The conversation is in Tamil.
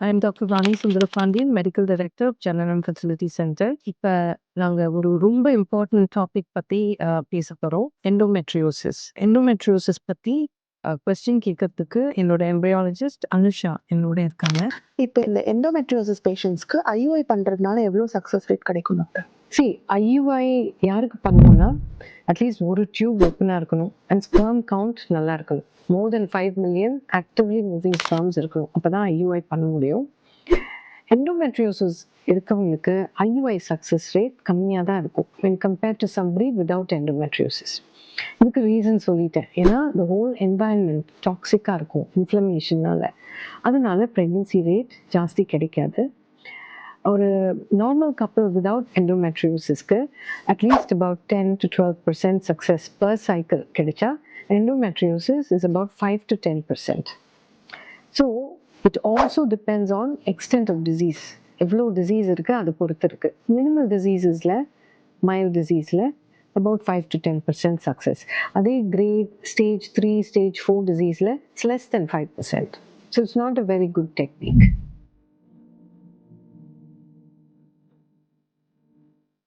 I'm Dr. Vani Sundarapandian, Medical Director of Jananam Fertility Center. இப்ப நாங்க ஒரு ரொம்ப இம்பார்ட்டன்ட் டாபிக் பத்தி பேச போறோம். எண்டோமெட்ரியோசிஸ் பத்தி கொஸ்டின் கேட்கறதுக்கு என்னோட எம்பரியாலஜிஸ்ட் அனுஷா என்னோட இருக்காங்க. இப்போ இந்த எண்டோமெட்ரியோசிஸ் பேஷண்ட்ஸ்க்கு ஐயுஐ பண்றதுனால எவ்வளோ சக்ஸஸ் ரேட் கிடைக்கும் டாக்டர்? ஐயுஐ யாருக்கு பண்ணணும்னா அட்லீஸ்ட் ஒரு டியூப் ஓப்பனாக இருக்கணும் அண்ட் ஸ்பெர்ம் கவுண்ட் நல்லா இருக்கணும். மோர் தென் 5 மில்லியன் ஆக்டிவ்லி மூவிங் ஸ்பெர்ம்ஸ் இருக்கணும். அப்போ தான் ஐயுஐ பண்ண முடியும். எண்டோமெட்ரியோசிஸ் இருக்கவங்களுக்கு ஐயுஐ சக்ஸஸ் ரேட் கம்மியாக தான் இருக்கும் when compared to somebody without endometriosis. இதுக்கு ரீசன் சொல்லிட்டேன். ஏன்னா the whole environment டாக்ஸிக்காக இருக்கும் இன்ஃப்ளமேஷனால். அதனால ப்ரெக்னன்சி ரேட் ஜாஸ்தி கிடைக்காது. ஒரு நார்மல் கப்பல் விதவுட் எண்டோமெட்ரியோசிஸ்க்கு at least about 10 to 12% success per cycle கிடைச்சா endometriosis is about 5 to 10%. So it also depends on extent of disease. எவ்வளோ டிசீஸ் இருக்குது அதை பொறுத்து இருக்குது. மினிமல் டிசீஸஸில் மைல்ட் டிசீஸில் about 5 to 10% success. அதே grade stage 3, stage 4 diseaseல it's less than 5%. So it's not a very good technique.